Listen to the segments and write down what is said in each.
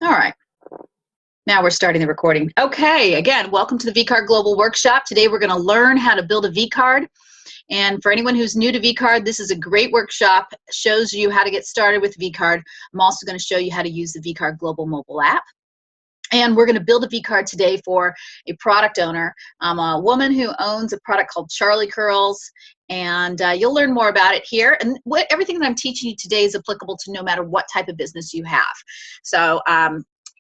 All right. Now we're starting the recording. Okay, again, welcome to the vCard Global Workshop. Today we're going to learn how to build a vCard. And for anyone who's new to vCard, this is a great workshop. It shows you how to get started with vCard. I'm also going to show you how to use the vCard Global mobile app. And we're going to build a vCard today for a product owner. I'm a woman who owns a product called Charlie Curls, and you'll learn more about it here. And everything that I'm teaching you today is applicable to no matter what type of business you have. So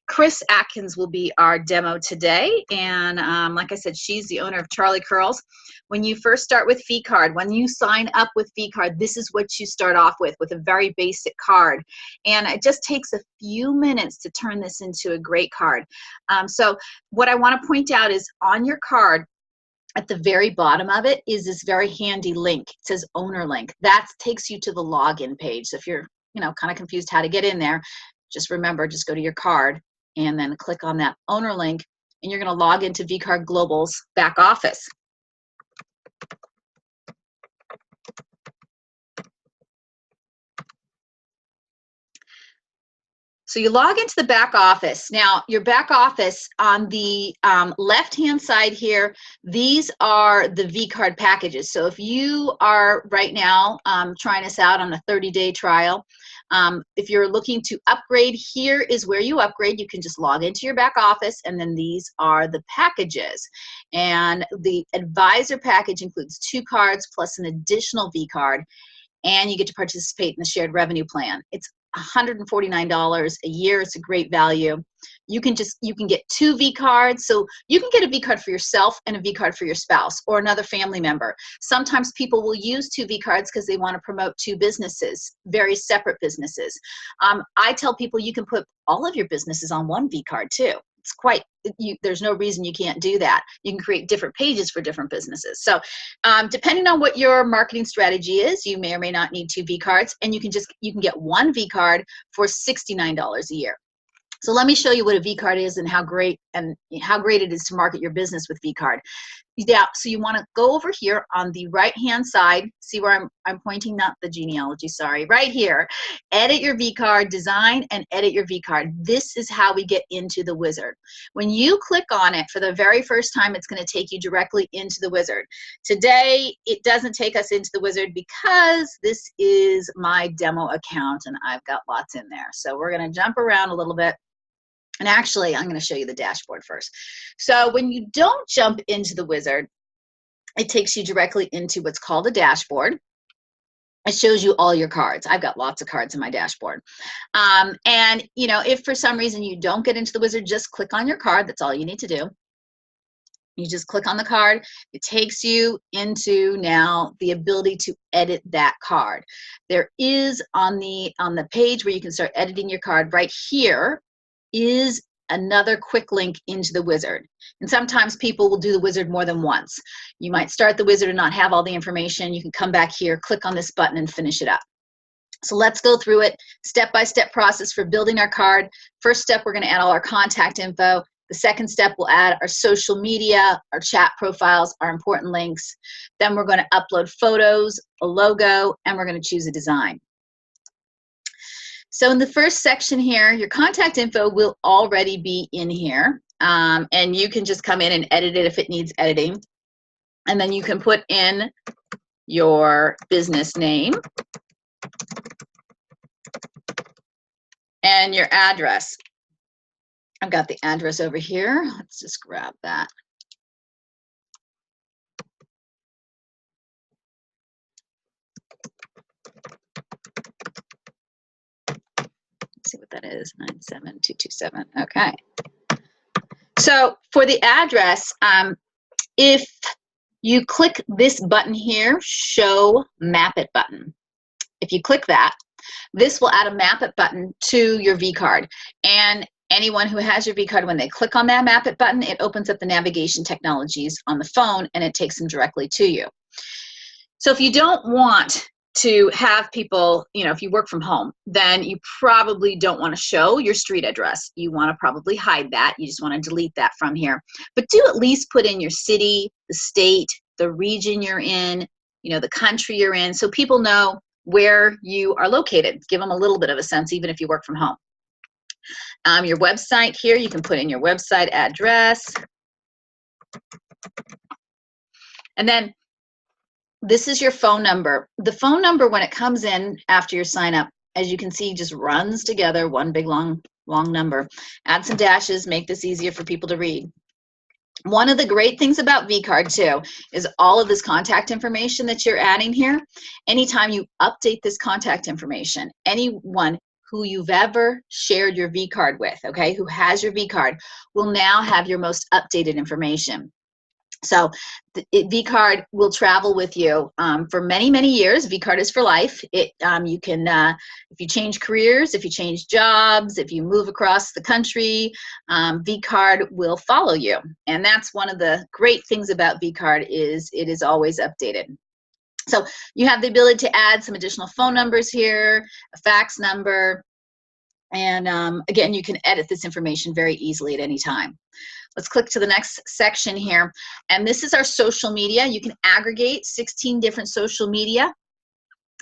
Chris Atkins will be our demo today, and like I said, she's the owner of Charlie Curls. When you first start with vCard, when you sign up with vCard, this is what you start off with a very basic card. And it just takes a few minutes to turn this into a great card. So what I want to point out is on your card, at the very bottom of it is this very handy link. It says owner link. That takes you to the login page. So if you're kind of confused how to get in there, just remember, just go to your card and then click on that owner link, and you're going to log into vCard Global's back office. So you log into the back office. Now, your back office on the left-hand side here, these are the vCard packages. So if you are right now trying us out on a 30-day trial, if you're looking to upgrade, here is where you upgrade. You can just log into your back office, and then these are the packages. And the advisor package includes 2 cards plus an additional vCard, and you get to participate in the shared revenue plan. It's $149 a year. It's a great value. You can get 2 vCards. So you can get a vCard for yourself and a vCard for your spouse or another family member. Sometimes people will use 2 vCards because they want to promote 2 businesses, very separate businesses. I tell people you can put all of your businesses on 1 vCard too. There's no reason you can't do that. You can create different pages for different businesses. So depending on what your marketing strategy is, you may or may not need 2 vCards, and you can get 1 vCard for $69 a year. So let me show you what a vCard is and how great it is to market your business with vCard. Yeah, so you want to go over here on the right-hand side. See where I'm pointing, not the genealogy, sorry, right here. Edit your vCard, design and edit your vCard. This is how we get into the wizard. When you click on it for the very first time, it's going to take you directly into the wizard. Today, it doesn't take us into the wizard because this is my demo account and I've got lots in there. So we're going to jump around a little bit. And actually, I'm going to show you the dashboard first. So when you don't jump into the wizard, it takes you directly into what's called a dashboard. It shows you all your cards. I've got lots of cards in my dashboard. And if for some reason you don't get into the wizard, just click on your card. That's all you need to do. You just click on the card. It takes you into now the ability to edit that card. There is on the page where you can start editing your card right here is another quick link into the wizard. And sometimes people will do the wizard more than once. You might start the wizard and not have all the information. You can come back here, click on this button and finish it up. So let's go through it, step-by-step process for building our card. First step, we're going to add all our contact info. The second step, we'll add our social media, our chat profiles, our important links. Then we're going to upload photos, a logo, and we're going to choose a design. So in the first section here, your contact info will already be in here, and you can just come in and edit it if it needs editing. And then you can put in your business name and your address. I've got the address over here. Let's just grab that. See what that is, 97227. Okay. So for the address, if you click this button here, show map it button. If you click that, this will add a map it button to your vCard. And anyone who has your vCard, when they click on that map it button, it opens up the navigation technologies on the phone and it takes them directly to you. So if you don't want to have people, if you work from home, then you probably don't want to show your street address. You want to probably hide that. You just want to delete that from here. But do at least put in your city, the state, the region you're in, the country you're in, so people know where you are located. Give them a little bit of a sense, even if you work from home. Your website here, you can put in your website address. And then this is your phone number. The phone number, when it comes in after your sign up, as you can see, just runs together, one big long number. Add some dashes, make this easier for people to read. One of the great things about vCard too is all of this contact information that you're adding here. Anytime you update this contact information, anyone who you've ever shared your vCard with, okay, who has your vCard, will now have your most updated information. So vCard will travel with you for many, many years. vCard is for life. You can, if you change careers, if you change jobs, if you move across the country, vCard will follow you. And that's one of the great things about vCard is it is always updated. So you have the ability to add some additional phone numbers here, a fax number, and again, you can edit this information very easily at any time. Let's click to the next section here. And this is our social media. You can aggregate 16 different social media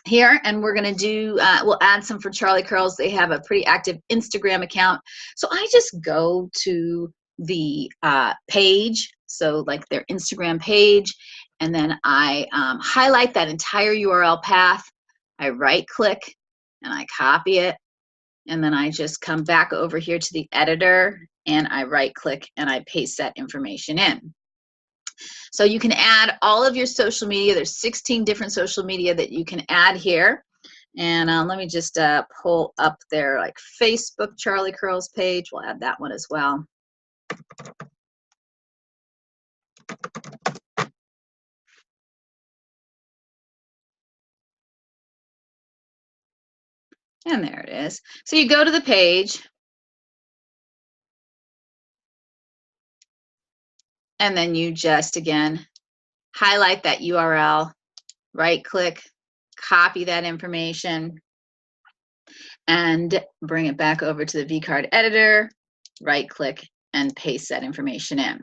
here. And we're going to do, we'll add some for Charlie Curls. They have a pretty active Instagram account. So I just go to the page, so like their Instagram page, and then I highlight that entire URL path. I right click and I copy it. And then I just come back over here to the editor and I right click and I paste that information in. So you can add all of your social media. There's 16 different social media that you can add here. And let me just pull up their like Facebook Charlie Curls page. We'll add that one as well. And there it is. So you go to the page. And then you just, again, highlight that URL, right click, copy that information, and bring it back over to the vCard editor, right click, and paste that information in.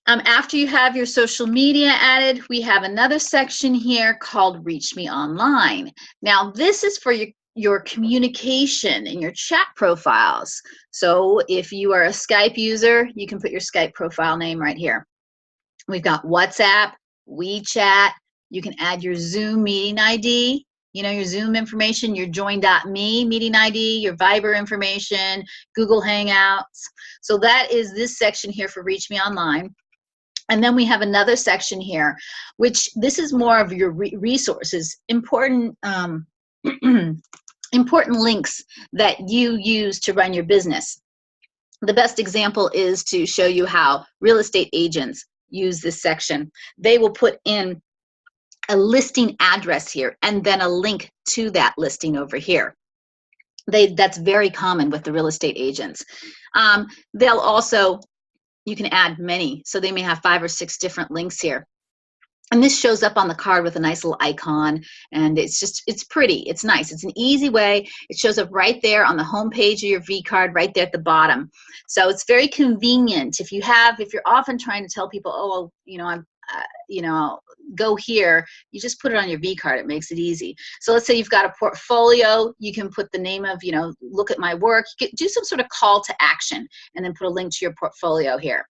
After you have your social media added, we have another section here called Reach Me Online. Now, this is for your communication and your chat profiles. So if you are a Skype user, you can put your Skype profile name right here. We've got WhatsApp, WeChat. You can add your Zoom meeting ID, you know, your Zoom information, your join.me meeting ID, your Viber information, Google Hangouts. So that is this section here for Reach Me Online. And then we have another section here, which this is more of your resources, important, important links that you use to run your business. The best example is to show you how real estate agents use this section. They will put in a listing address here and then a link to that listing over here. That's very common with the real estate agents. They'll also, you can add many, so they may have 5 or 6 different links here. And this shows up on the card with a nice little icon, and it's just, it's pretty, it's nice. It's an easy way. It shows up right there on the home page of your vCard, right there at the bottom. So it's very convenient. If you're often trying to tell people, oh, you know, go here, you just put it on your vCard. It makes it easy. So let's say you've got a portfolio. You can put the name of, look at my work. You can do some sort of call to action and then put a link to your portfolio here.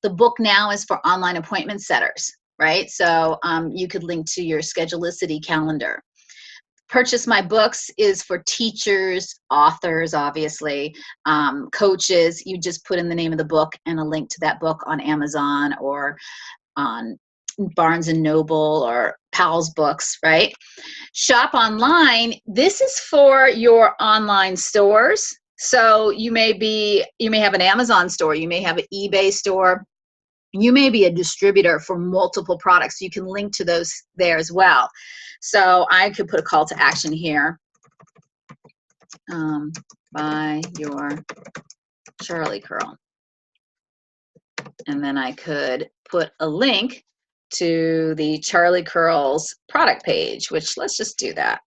The book now is for online appointment setters, right? So you could link to your Schedulicity calendar. Purchase My Books is for teachers, authors, obviously, coaches. You just put in the name of the book and a link to that book on Amazon or on Barnes and Noble or Powell's Books, right? Shop online. This is for your online stores. So you may have an Amazon store, you may have an eBay store, you may be a distributor for multiple products. You can link to those there as well. So I could put a call to action here. Buy your Charlie Curl. And then I could put a link to the Charlie Curls product page, which let's just do that.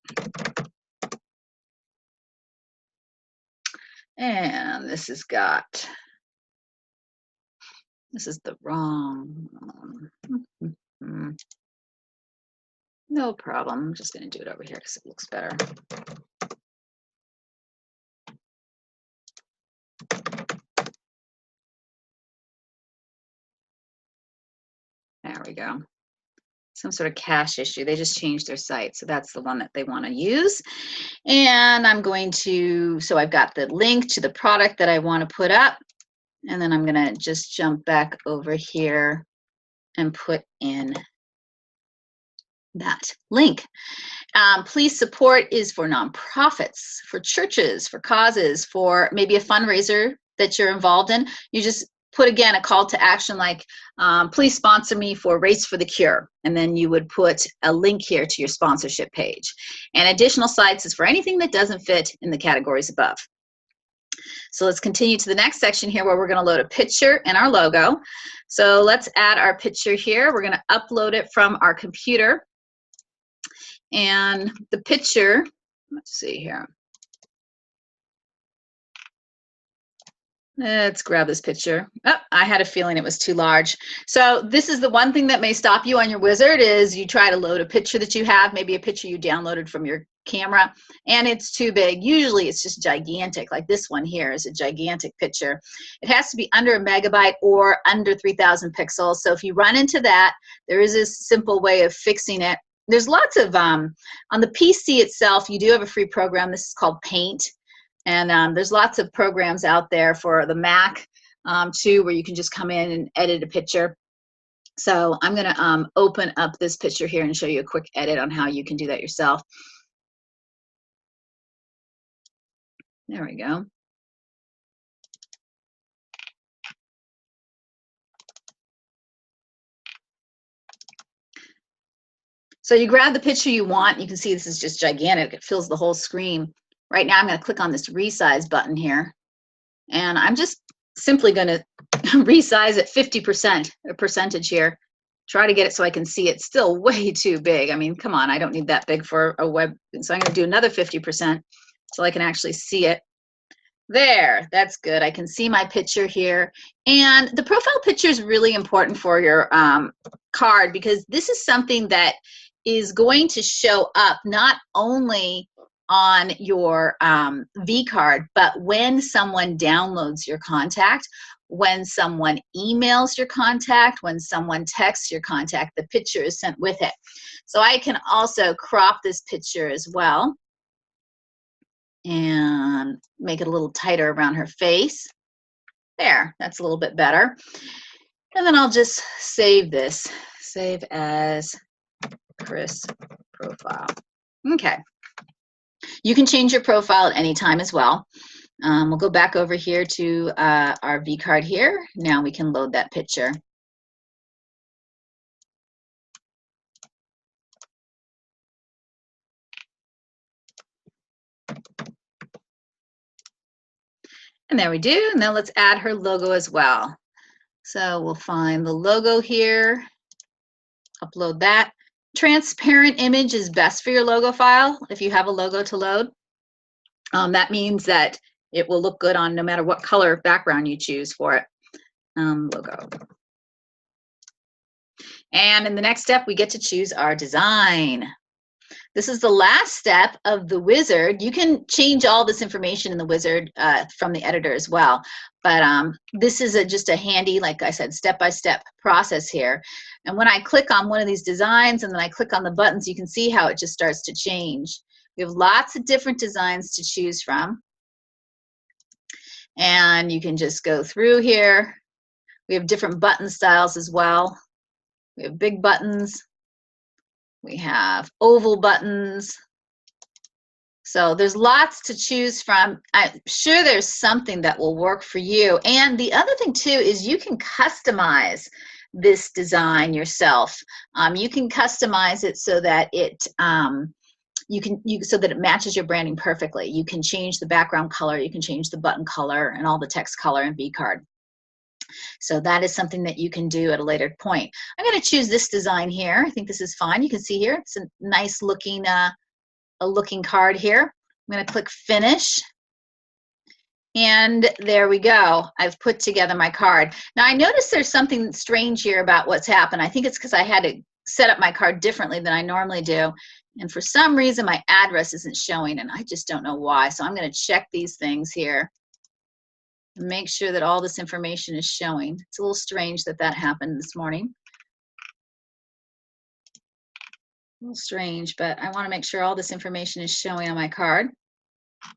And this is the wrong one. No problem. I'm just going to do it over here because it looks better. we go. Some sort of cache issue. They just changed their site. So that's the one that they want to use. And I'm going to, so I've got the link to the product that I want to put up. And then I'm going to just jump back over here and put in that link. Please support is for nonprofits, for churches, for causes, for maybe a fundraiser that you're involved in. You just put, again, a call to action like, please sponsor me for Race for the Cure. And then you would put a link here to your sponsorship page. And additional sites is for anything that doesn't fit in the categories above. So let's continue to the next section here where we're going to load a picture and our logo. So let's add our picture here. We're going to upload it from our computer. And the picture, let's see here. Let's grab this picture. Oh, I had a feeling it was too large. So this is the one thing that may stop you on your wizard is you try to load a picture that you have, maybe a picture you downloaded from your camera, and it's too big. Usually it's just gigantic, like this one here is a gigantic picture. It has to be under a megabyte or under 3,000 pixels. So if you run into that, there is a simple way of fixing it. There's lots of, on the PC itself, you do have a free program. This is called Paint. And there's lots of programs out there for the Mac too, where you can just come in and edit a picture. So I'm going to open up this picture here and show you a quick edit on how you can do that yourself. There we go. So you grab the picture you want. You can see this is just gigantic. It fills the whole screen. Right now I'm going to click on this resize button here. And I'm just simply going to resize it 50%, a percentage here. Try to get it so I can see it. Still way too big. I mean, come on, I don't need that big for a web. So I'm going to do another 50% so I can actually see it. There, that's good. I can see my picture here. And the profile picture is really important for your card because this is something that is going to show up not only on your vCard, but when someone downloads your contact, when someone emails your contact, when someone texts your contact, the picture is sent with it. So I can also crop this picture as well and make it a little tighter around her face. There, that's a little bit better. And then I'll just save this, save as Chris profile. Okay. You can change your profile at any time as well. We'll go back over here to our vCard here. Now we can load that picture. And there we do. Now let's add her logo as well. So we'll find the logo here, upload that. Transparent image is best for your logo file if you have a logo to load. That means that it will look good on no matter what color background you choose for it. Logo. And in the next step, we get to choose our design. This is the last step of the wizard. You can change all this information in the wizard from the editor as well. But this is just a handy, like I said, step-by-step process here. And when I click on one of these designs and then I click on the buttons, you can see how it just starts to change. We have lots of different designs to choose from. And you can just go through here. We have different button styles as well. We have big buttons. We have oval buttons. So there's lots to choose from. I'm sure there's something that will work for you. And the other thing too is you can customize this design yourself. You can customize it so that it so that it matches your branding perfectly. You can change the background color, you can change the button color and all the text color in vCard. So that is something that you can do at a later point. I'm going to choose this design here. I think this is fine. You can see here, it's a nice looking, looking card here. I'm going to click Finish. And there we go. I've put together my card. Now I noticed there's something strange here about what's happened. I think it's because I had to set up my card differently than I normally do. And for some reason, my address isn't showing, and I just don't know why. So I'm going to check these things here. Make sure that all this information is showing. It's a little strange that that happened this morning. A little strange, but I want to make sure all this information is showing on my card.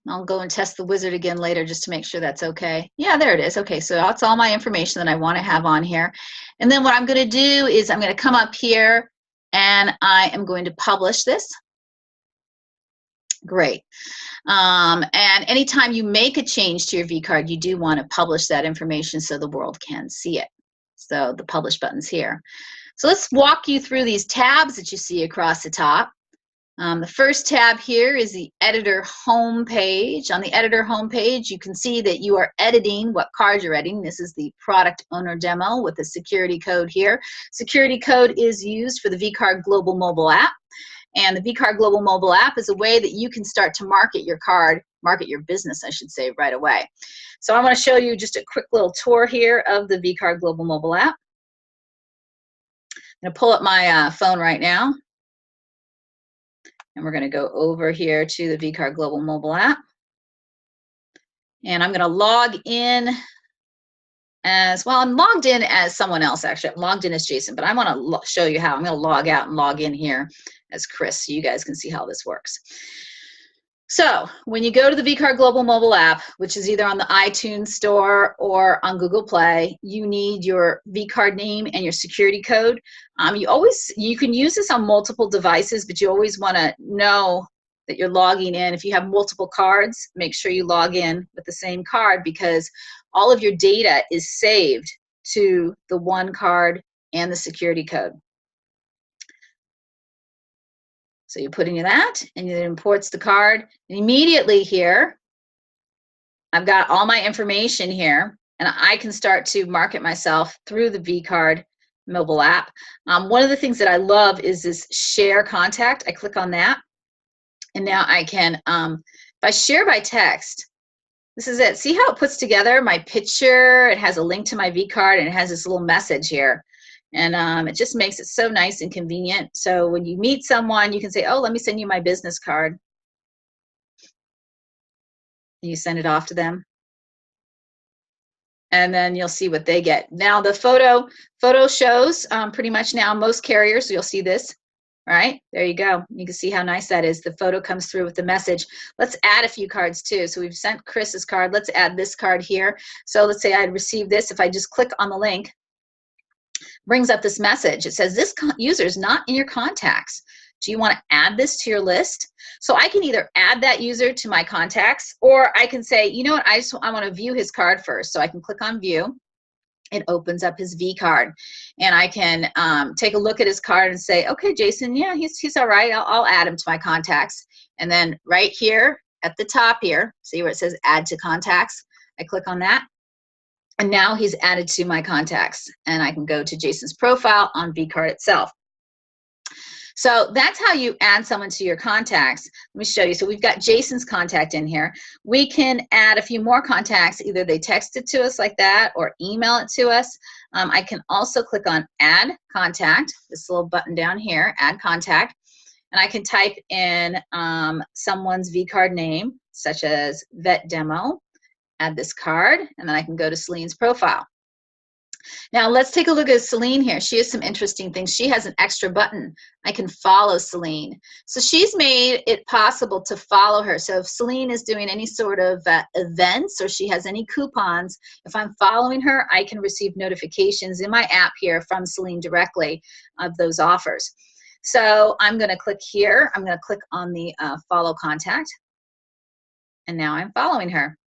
I'll go and test the wizard again later just to make sure that's okay. Yeah, there it is. Okay, so that's all my information that I want to have on here. And then what I'm going to do is I'm going to come up here and I am going to publish this. Great. And anytime you make a change to your vCard, you do want to publish that information so the world can see it. So the publish button's here. So let's walk you through these tabs that you see across the top. The first tab here is the editor home page. On the editor home page, you can see that you are editing what card you're editing. This is the product owner demo with the security code here. Security code is used for the vCard Global Mobile app. And the vCard Global Mobile app is a way that you can start to market your card, market your business, I should say, right away. So I want to show you just a quick little tour here of the vCard Global Mobile app. I'm going to pull up my phone right now. And we're going to go over here to the vCard Global Mobile app. And I'm going to log in as, well, I'm logged in as someone else, actually. I'm logged in as Jason, but I want to show you how. I'm going to log out and log in here as Chris so you guys can see how this works. So when you go to the vCard Global Mobile app, which is either on the iTunes Store or on Google Play, you need your vCard name and your security code. You can use this on multiple devices, but you always want to know that you're logging in. If you have multiple cards, make sure you log in with the same card because all of your data is saved to the one card and the security code. So you put in that, and it imports the card. And immediately here, I've got all my information here, and I can start to market myself through the vCard mobile app. One of the things that I love is this share contact. I click on that, and now I can, if I share by text, this is it. See how it puts together my picture? It has a link to my vCard, and it has this little message here. And it just makes it so nice and convenient. So when you meet someone, you can say, oh, let me send you my business card. And you send it off to them. And then you'll see what they get. Now the photo shows pretty much now most carriers, so you'll see this. All right, there you go. You can see how nice that is. The photo comes through with the message. Let's add a few cards too. So we've sent Chris's card. Let's add this card here. So let's say I'd received this. If I just click on the link, brings up this message. It says this user is not in your contacts. Do you want to add this to your list? So I can either add that user to my contacts, or I can say, you know what, I want to view his card first. So I can click on view. It opens up his vCard, and I can take a look at his card and say, okay, Jason, yeah, he's all right. I'll add him to my contacts. And then right here at the top here, see where it says add to contacts? I click on that. And now he's added to my contacts, and I can go to Jason's profile on vCard itself. So that's how you add someone to your contacts. Let me show you. So we've got Jason's contact in here. We can add a few more contacts. Either they text it to us like that or email it to us. I can also click on add contact, this little button down here, add contact. And I can type in someone's vCard name, such as vet demo. Add this card, and then I can go to Celine's profile. Now let's take a look at Celine here. She has some interesting things. She has an extra button. I can follow Celine. So she's made it possible to follow her. So if Celine is doing any sort of events or she has any coupons, if I'm following her, I can receive notifications in my app here from Celine directly of those offers. So I'm going to click here. I'm going to click on the follow contact, and now I'm following her.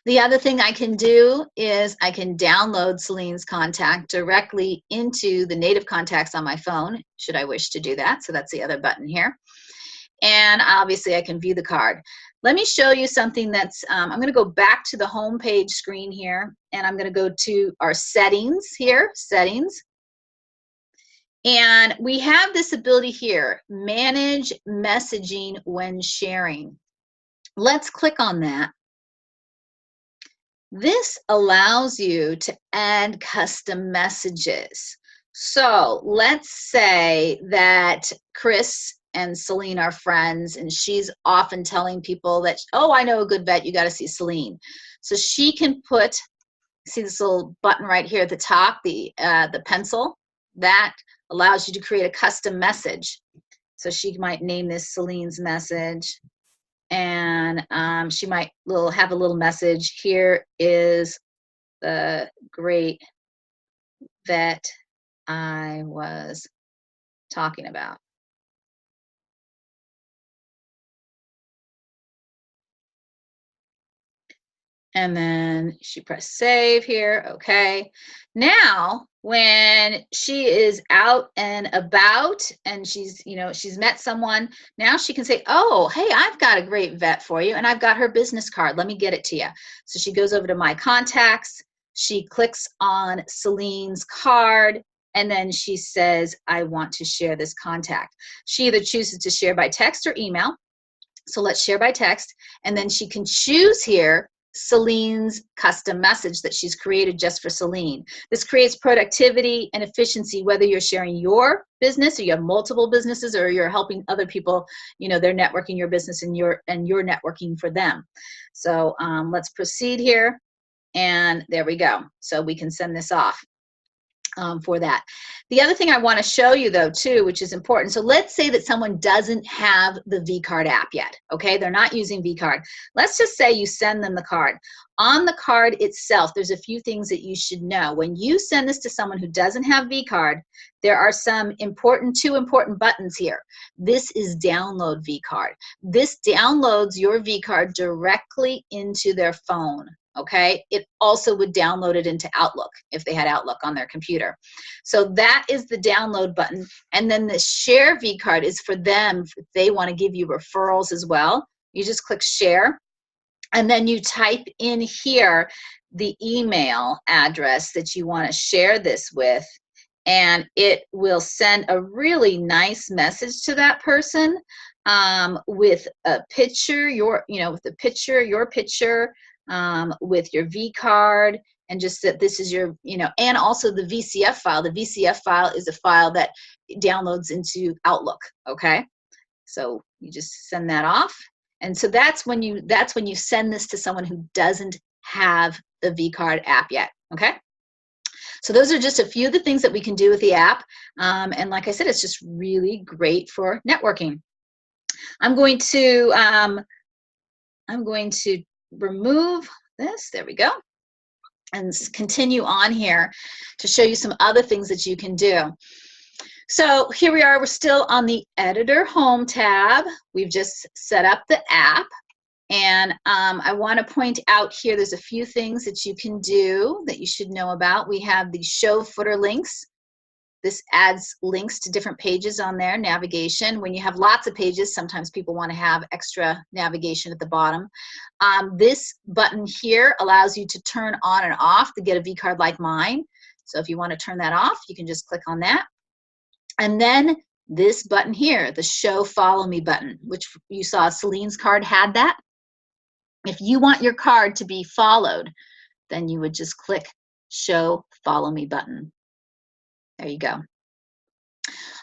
The other thing I can do is I can download Celine's contact directly into the native contacts on my phone, should I wish to do that. So that's the other button here. And obviously I can view the card. Let me show you something that's, I'm going to go back to the home page screen here, and I'm going to go to our settings here, settings. And we have this ability here, manage messaging when sharing. Let's click on that. This allows you to add custom messages. So let's say that Chris and Celine are friends, and she's often telling people that, oh, I know a good vet, you got to see Celine. So she can put, see this little button right here at the top, the pencil, that allows you to create a custom message. So she might name this Celine's message, and she might have a little message. Here is the great vet I was talking about. And then she pressed save here. Okay. Now, when she is out and about and she's, she's met someone, now she can say, oh, hey, I've got a great vet for you, and I've got her business card. Let me get it to you. So she goes over to My Contacts. She clicks on Celine's card, and then she says, I want to share this contact. She either chooses to share by text or email. So let's share by text. And then she can choose here Celine's custom message that she's created just for Celine. This creates productivity and efficiency, whether you're sharing your business or you have multiple businesses, or you're helping other people, they're networking your business and you're networking for them. So let's proceed here. And there we go. So we can send this off. For that. The other thing I want to show you though too, which is important. So let's say that someone doesn't have the vCard app yet. Okay, they're not using vCard. Let's just say you send them the card. On the card itself, there's a few things that you should know. When you send this to someone who doesn't have vCard, there are two important buttons here. This is download vCard. This downloads your vCard directly into their phone. Okay, it also would download it into Outlook if they had Outlook on their computer. So that is the download button. And then the share vCard is for them if they want to give you referrals as well. You just click share, and then you type in here the email address that you want to share this with, and it will send a really nice message to that person with a picture, your picture, with your vCard, and just that this is your, and also the VCF file. The VCF file is a file that downloads into Outlook. Okay, so you just send that off, and so that's when you send this to someone who doesn't have the vCard app yet. Okay, so those are just a few of the things that we can do with the app, and like I said, it's just really great for networking. I'm going to remove this. There we go. And continue on here to show you some other things that you can do. So here we are. We're still on the Editor Home tab. We've just set up the app. And I want to point out here, there's a few things that you can do that you should know about. We have the show footer links. This adds links to different pages on there, navigation. When you have lots of pages, sometimes people want to have extra navigation at the bottom. This button here allows you to turn on and off to get a vCard like mine. So if you want to turn that off, you can just click on that. And then this button here, the Show Follow Me button, which you saw Celine's card had that. If you want your card to be followed, then you would just click Show Follow Me button. There you go.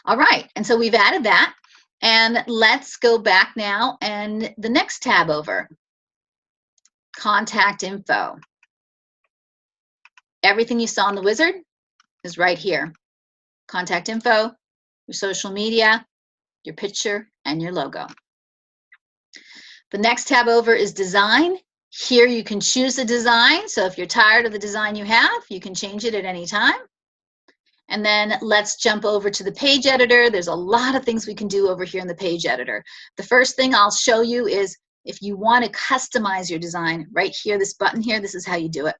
All right, and so we've added that, and let's go back now and the next tab over, Contact Info. Everything you saw in the wizard is right here. Contact info, your social media, your picture, and your logo. The next tab over is Design. Here you can choose the design, so if you're tired of the design you have, you can change it at any time. And then let's jump over to the page editor. There's a lot of things we can do over here in the page editor. The first thing I'll show you is if you want to customize your design, right here, this button here, this is how you do it.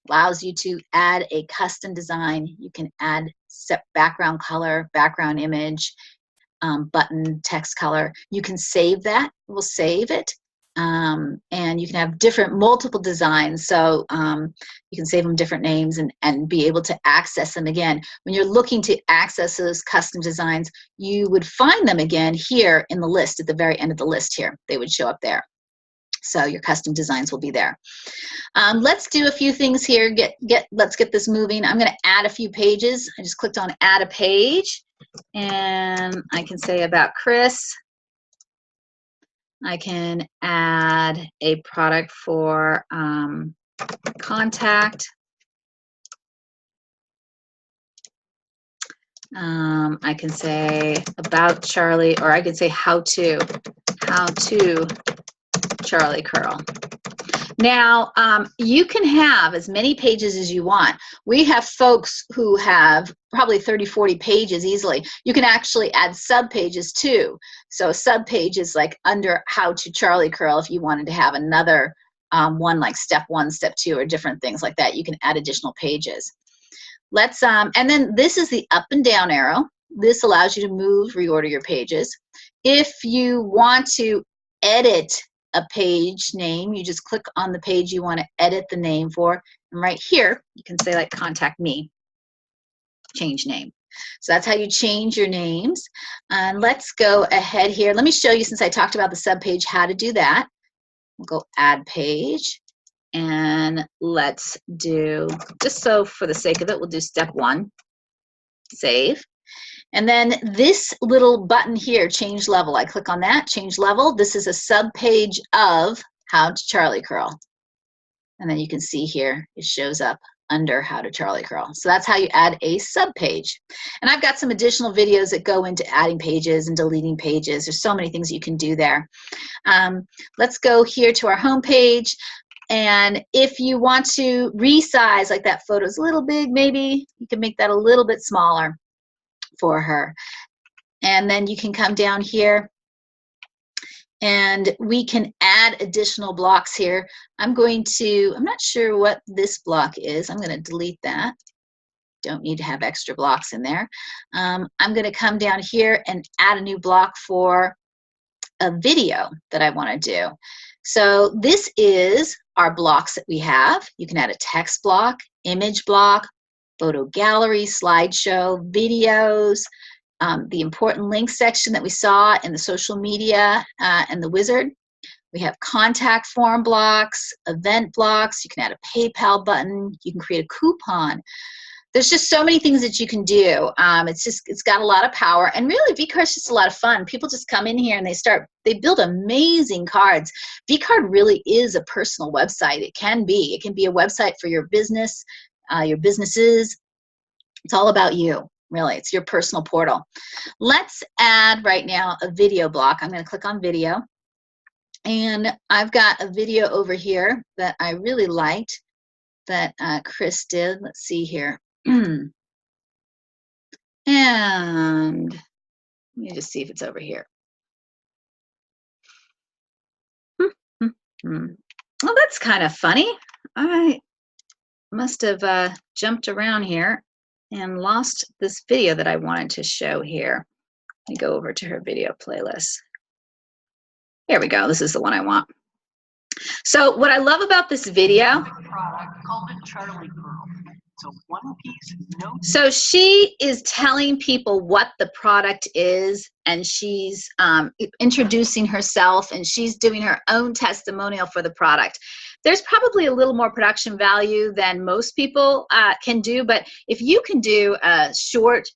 Allows you to add a custom design. You can add set background color, background image, button, text color. You can save that. We'll save it. And you can have multiple designs, so you can save them different names and be able to access them again. When you're looking to access those custom designs, you would find them again here in the list, at the very end of the list here. They would show up there. So your custom designs will be there. Let's do a few things here. Let's get this moving. I'm going to add a few pages. I just clicked on Add a Page, and I can say about Chris. I can add a product for contact. I can say about Charlie, or I could say how to Charlie curl. Now, you can have as many pages as you want. We have folks who have probably 30, 40 pages easily. You can actually add sub pages too. So a sub page is like under how to Charlie curl if you wanted to have another one like step 1, step 2, or different things like that. You can add additional pages. Let's, and then this is the up and down arrow. This allows you to move, reorder your pages. If you want to edit a page name, you just click on the page you want to edit the name for, and right here you can say like contact me, change name. So that's how you change your names. And let's go ahead here. Let me show you, since I talked about the sub page, how to do that. We'll go add page, and let's do, just so for the sake of it, we'll do step 1, save. And then this little button here, change level, I click on that, change level. This is a sub page of how to Charlie curl. And then you can see here, it shows up under how to Charlie curl. So that's how you add a sub page. And I've got some additional videos that go into adding pages and deleting pages. There's so many things you can do there. Let's go here to our home page. And if you want to resize, like that photo's a little big, maybe you can make that a little bit smaller for her. And then you can come down here and we can add additional blocks here. I'm not sure what this block is. I'm going to delete that. Don't need to have extra blocks in there. I'm going to come down here and add a new block for a video that I want to do. So this is our blocks that we have. You can add a text block, image block, photo gallery, slideshow, videos, the important links section that we saw in the social media and the wizard. We have contact form blocks, event blocks. You can add a PayPal button. You can create a coupon. There's just so many things that you can do. It's got a lot of power, and really vCard's just a lot of fun. People just come in here and they build amazing cards. vCard really is a personal website. It can be a website for your business, your businesses. It's all about you, really. It's your personal portal. Let's add right now a video block. I'm going to click on video. And I've got a video over here that I really liked that Chris did. Let's see here. And let me just see if it's over here. Well, that's kind of funny. I must have jumped around here and lost this video that I wanted to show here. Let me go over to her video playlist. Here we go. This is the one I want. So what I love about this video, product called Charlie Curl. So one piece, so she is telling people what the product is, and she's introducing herself, and she's doing her own testimonial for the product. There's probably a little more production value than most people can do, but if you can do a short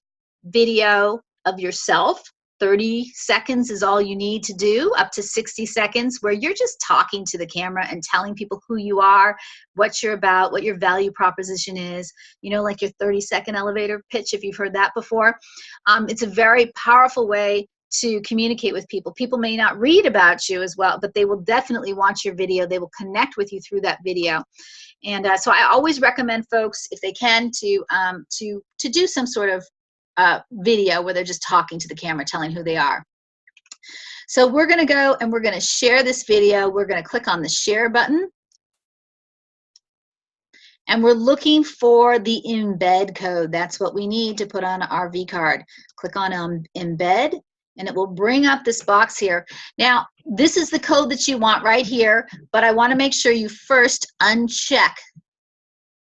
video of yourself, 30 seconds is all you need to do, up to 60 seconds, where you're just talking to the camera and telling people who you are, what you're about, what your value proposition is, you know, like your 30-second elevator pitch, if you've heard that before. It's a very powerful way to communicate with people. People may not read about you as well, but they will definitely watch your video. They will connect with you through that video. And so I always recommend folks, if they can, to do some sort of video where they're just talking to the camera, telling who they are. So we're going to go and we're going to share this video. We're going to click on the share button. And we're looking for the embed code. That's what we need to put on our vCard. Click on embed, and it will bring up this box here. Now, this is the code that you want right here, but I want to make sure you first uncheck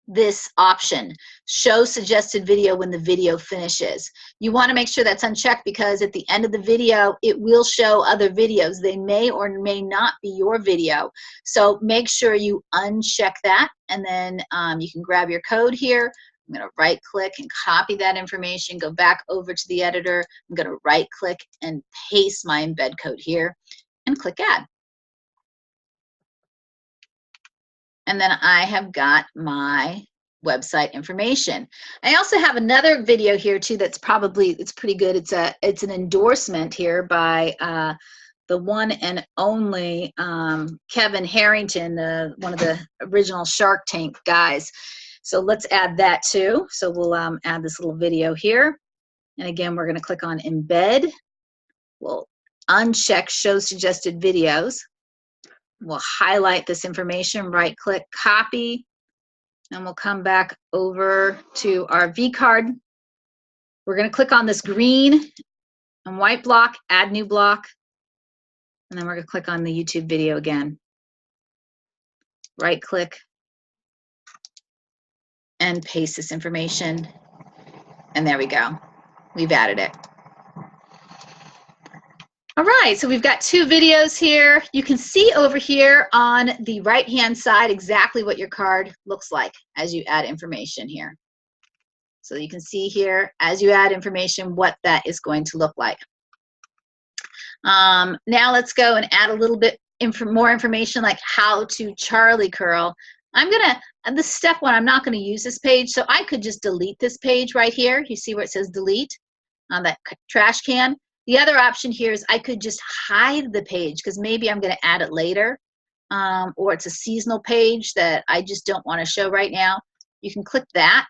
this option, show suggested video when the video finishes. You want to make sure that's unchecked, because at the end of the video, it will show other videos. They may or may not be your video. So make sure you uncheck that, and then you can grab your code here. I'm going to right click and copy that information, go back over to the editor. I'm going to right click and paste my embed code here and click add. And then I have got my website information. I also have another video here too that's it's pretty good. It's an endorsement here by the one and only Kevin Harrington, one of the original Shark Tank guys. So let's add that too. So we'll add this little video here. And again, we're going to click on embed. We'll uncheck show suggested videos. We'll highlight this information, right click, copy, and we'll come back over to our vCard. We're going to click on this green and white block, add new block, and then we're going to click on the YouTube video again. Right click and paste this information, and there we go. We've added it. All right, so we've got 2 videos here. You can see over here on the right-hand side exactly what your card looks like as you add information here. So you can see here, as you add information, what that is going to look like. Now let's go and add a little bit more information like how to Charlie curl. This is step 1, I'm not gonna use this page, so I could just delete this page right here. You see where it says delete on that trash can? The other option here is I could just hide the page because maybe I'm going to add it later, or it's a seasonal page that I just don't want to show right now. You can click that.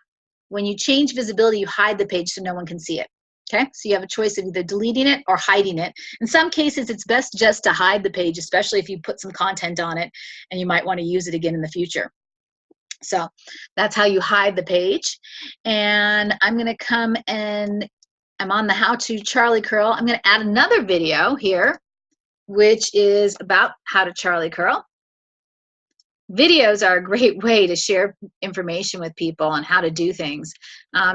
When you change visibility, you hide the page so no one can see it. Okay, so you have a choice of either deleting it or hiding it. In some cases, it's best just to hide the page, especially if you put some content on it and you might want to use it again in the future. So that's how you hide the page. And I'm going to come and I'm on the how to Charlie curl. I'm going to add another video here, which is about how to Charlie curl. Videos are a great way to share information with people on how to do things.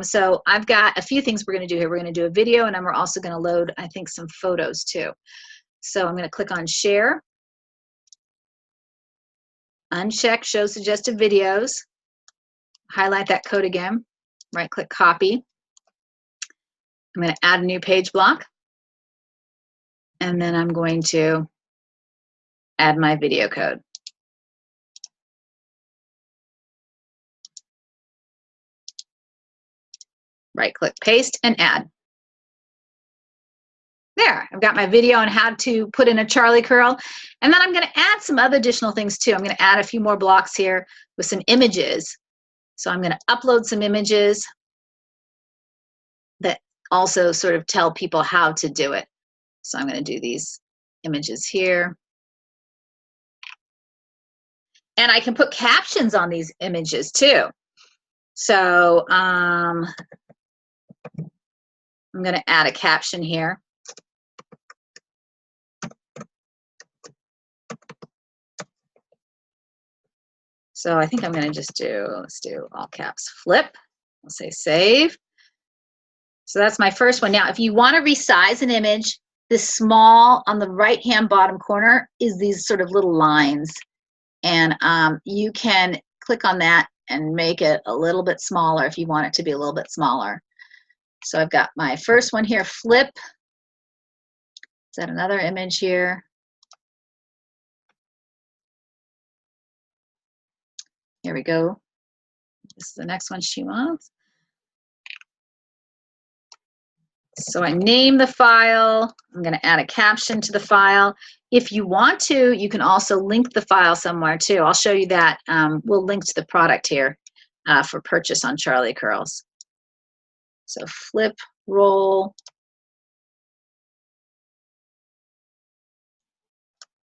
So I've got a few things we're going to do here. We're going to do a video, and then we're also going to load, I think, some photos too. So I'm going to click on share, uncheck show suggested videos, highlight that code again, right click copy. I'm going to add a new page block, and then I'm going to add my video code. Right click, paste, and add. There, I've got my video on how to put in a Charlie curl, and then I'm going to add some other additional things too. I'm going to add a few more blocks here with some images. So I'm going to upload some images that also sort of tell people how to do it. So I'm going to do these images here. And I can put captions on these images too. So I'm going to add a caption here. So I think I'm going to just let's do all caps flip. I'll say save. So that's my first one. Now, if you want to resize an image, this small on the right-hand bottom corner is these sort of little lines. And you can click on that and make it a little bit smaller if you want it to be a little bit smaller. So I've got my first one here, flip. Is that another image here? Here we go. This is the next one she wants. So I name the file. I'm going to add a caption to the file. If you want to, you can also link the file somewhere too. I'll show you that. We'll link to the product here for purchase on Charlie Curls. So flip, roll.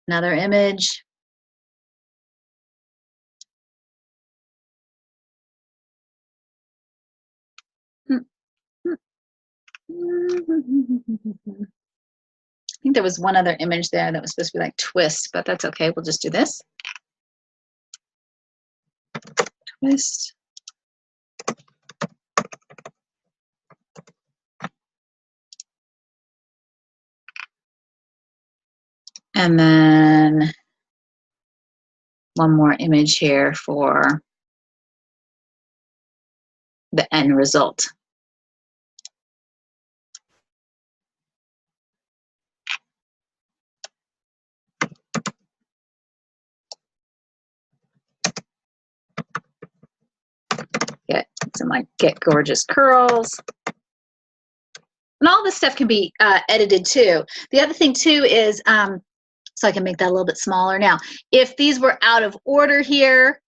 Another image. I think there was one other image there that was supposed to be like twist, but that's okay. We'll just do this. Twist. And then one more image here for the end result. some like Get Gorgeous Curls. And all this stuff can be edited too. The other thing too is, so I can make that a little bit smaller. Now, if these were out of order here,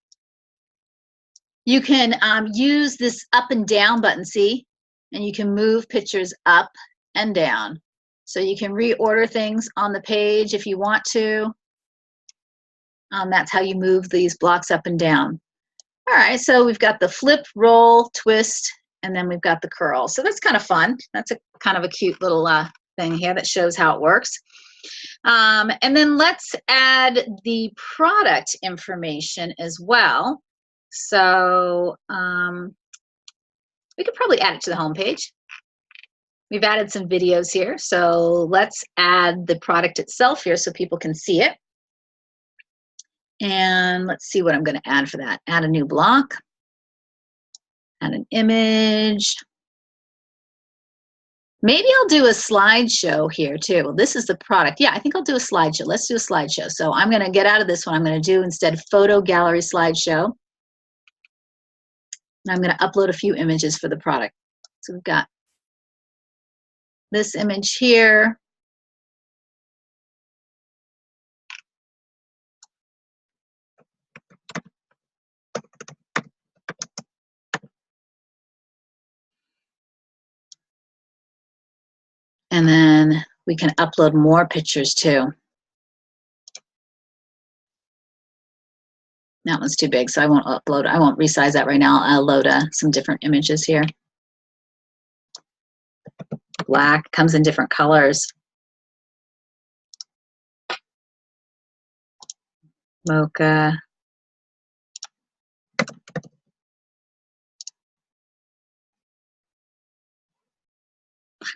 you can use this up and down button, see? And you can move pictures up and down. So you can reorder things on the page if you want to. That's how you move these blocks up and down. All right, so we've got the flip, roll, twist, and then we've got the curl. So that's kind of fun. That's a kind of a cute little thing here that shows how it works. And then let's add the product information as well. So we could probably add it to the home page. We've added some videos here, so let's add the product itself here so people can see it. And let's see what I'm going to add for that. Add a new block, add an image. Maybe I'll do a slideshow here too. Well, this is the product. Yeah, I think I'll do a slideshow. Let's do a slideshow. So I'm going to get out of this one. I'm going to do instead photo gallery slideshow. And I'm going to upload a few images for the product. So we've got this image here. And then we can upload more pictures too. That one's too big, so I won't upload. I won't resize that right now. I'll load some different images here. Black comes in different colors. Mocha.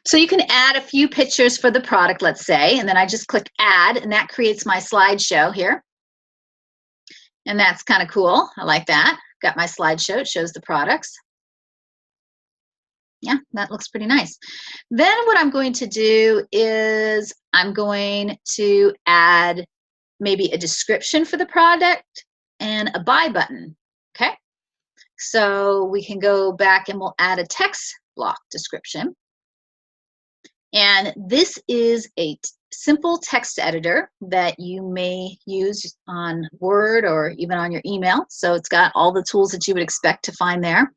So you can add a few pictures for the product, let's say, and then I just click add, and that creates my slideshow here. And that's kind of cool. I like that. Got my slideshow. It shows the products. Yeah, that looks pretty nice. Then what I'm going to do is I'm going to add maybe a description for the product and a buy button. Okay. So we can go back and we'll add a text block description. And this is a simple text editor that you may use on Word or even on your email. So it's got all the tools that you would expect to find there.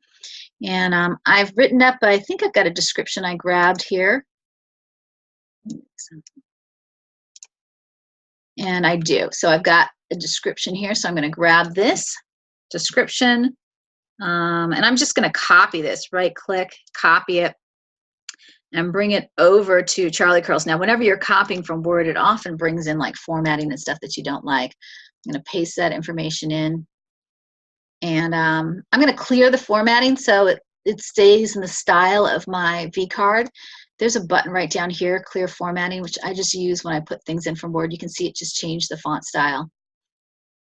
And I've written up, I think I've got a description I grabbed here. And I do. So I've got a description here. So I'm going to grab this description. And I'm just going to copy this, right click, copy it, and bring it over to Charlie Curls. Now, whenever you're copying from Word, it often brings in like formatting and stuff that you don't like. I'm going to paste that information in. And I'm going to clear the formatting so it stays in the style of my vCard. There's a button right down here, clear formatting, which I just use when I put things in from Word. You can see it just changed the font style.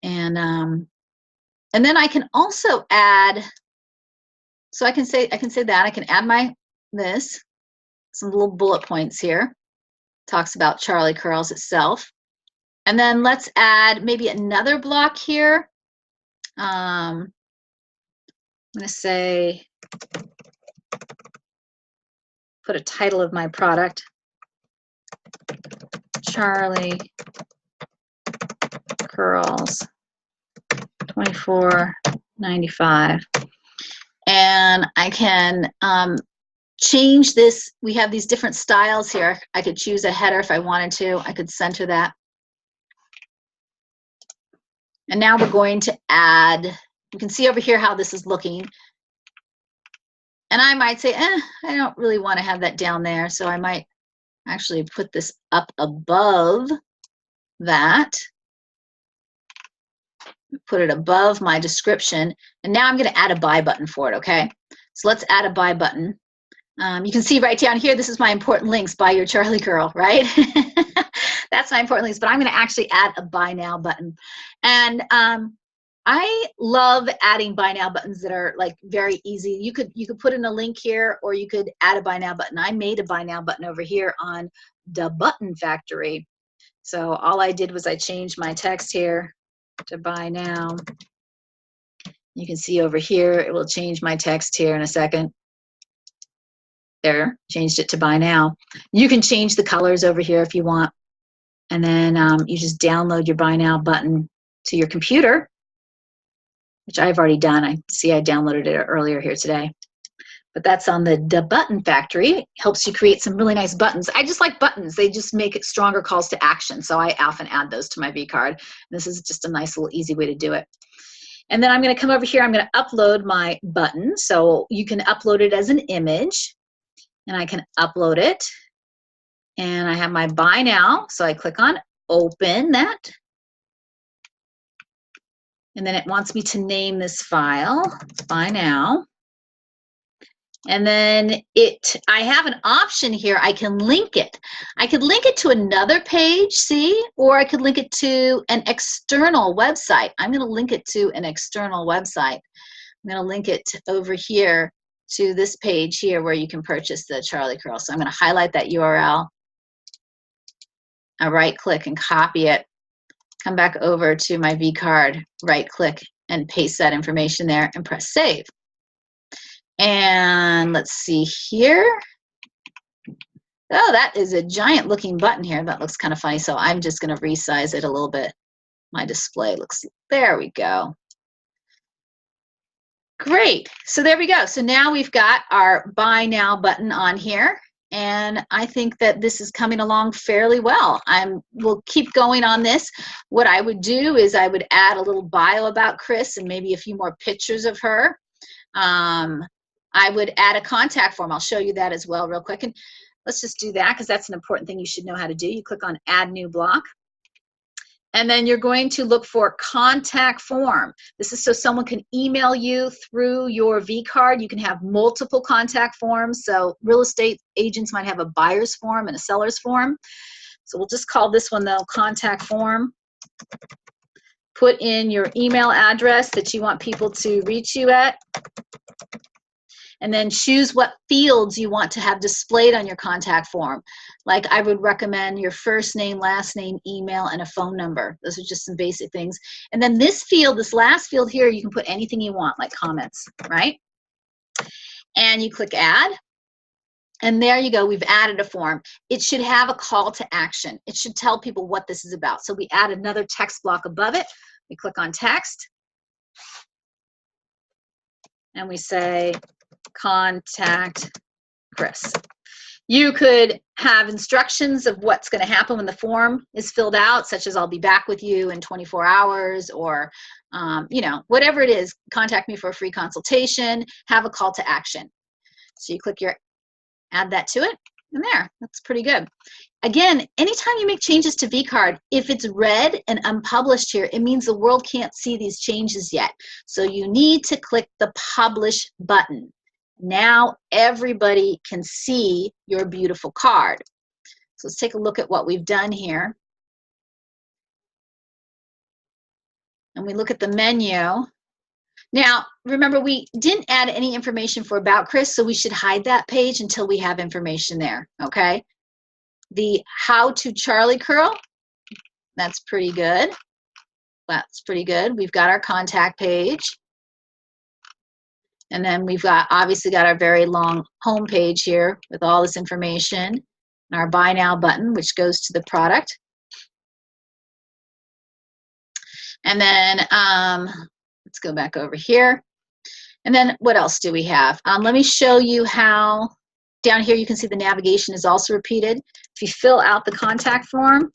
And then I can also add, so I can say that I can add some little bullet points here. Talks about Charlie Curls itself. And then let's add maybe another block here. I'm going to say, put a title of my product, Charlie Curls, $24.95. And I can change this. We have these different styles here. I could choose a header if I wanted to. I could center that. And now we're going to add, you can see over here how this is looking. And I might say, I don't really want to have that down there. So I might actually put this up above that. Put it above my description. And now I'm going to add a buy button for it, okay? So let's add a buy button. You can see right down here, this is my important links, buy your Charlie Curl, right? That's my important links, but I'm going to actually add a buy now button. And I love adding buy now buttons that are like very easy. You could put in a link here, or you could add a buy now button. I made a buy now button over here on the Button Factory. So all I did was I changed my text here to buy now. You can see over here, it will change my text here in a second. There, changed it to buy now. You can change the colors over here if you want. And then you just download your buy now button to your computer, which I've already done. I see I downloaded it earlier here today. But that's on the Button Factory. It helps you create some really nice buttons. I just like buttons. They just make it stronger calls to action. So I often add those to my vCard. This is just a nice little easy way to do it. And then I'm going to come over here. I'm going to upload my button. So you can upload it as an image. And I can upload it. And I have my buy now. So I click on open that. And then it wants me to name this file, buy now. And then I have an option here. I can link it. I could link it to another page, see? Or I could link it to an external website. I'm going to link it to an external website. I'm going to link it over here to this page here where you can purchase the Charlie Curl. So I'm going to highlight that URL. I right click and copy it. Come back over to my vCard, right click and paste that information there and press save. And let's see here. Oh, that is a giant looking button here. That looks kind of funny. So I'm just going to resize it a little bit. My display looks, there we go. Great. So there we go. So now we've got our buy now button on here. And I think that this is coming along fairly well. We'll keep going on this. What I would do is I would add a little bio about Chris and maybe a few more pictures of her. I would add a contact form. I'll show you that as well real quick. And let's just do that because that's an important thing you should know how to do. You click on Add New Block. And then you're going to look for contact form. This is so someone can email you through your vCard. You can have multiple contact forms. So real estate agents might have a buyer's form and a seller's form. So we'll just call this one though contact form. Put in your email address that you want people to reach you at. And then choose what fields you want to have displayed on your contact form. Like I would recommend your first name, last name, email, and a phone number. Those are just some basic things. And then this field, this last field here, you can put anything you want, like comments, right? And you click add. And there you go, we've added a form. It should have a call to action. It should tell people what this is about. So we add another text block above it. We click on text. And we say, contact Chris. You could have instructions of what's going to happen when the form is filled out, such as I'll be back with you in 24 hours or, you know, whatever it is, contact me for a free consultation, have a call to action. So you click your, add that to it, and there, that's pretty good. Again, anytime you make changes to vCard, if it's red and unpublished here, it means the world can't see these changes yet. So you need to click the publish button. Now everybody can see your beautiful card. So let's take a look at what we've done here. And we look at the menu. Now, remember, we didn't add any information for About Chris, so we should hide that page until we have information there, okay? The How to Charlie Curl, that's pretty good. That's pretty good. We've got our contact page. And then we've got, obviously got our very long home page here with all this information and our Buy Now button, which goes to the product. And then let's go back over here. And then what else do we have? Let me show you how, down here you can see the navigation is also repeated. If you fill out the contact form,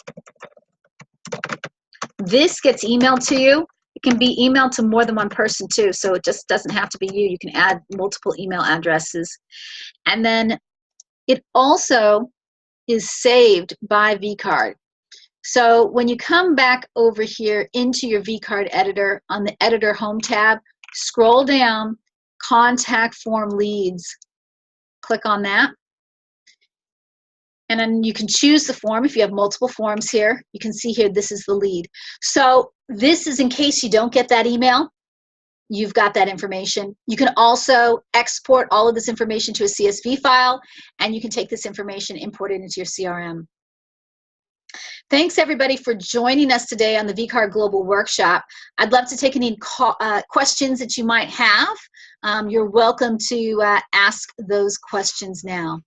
this gets emailed to you. It can be emailed to more than one person too, so it just doesn't have to be you. You can add multiple email addresses. And then it also is saved by vCard. So when you come back over here into your vCard editor, on the editor home tab, scroll down, contact form leads, click on that. And then you can choose the form. If you have multiple forms here, you can see here, this is the lead. So this is in case you don't get that email, you've got that information. You can also export all of this information to a CSV file, and you can take this information, import it into your CRM. Thanks, everybody, for joining us today on the vCard Global Workshop. I'd love to take any questions that you might have. You're welcome to ask those questions now.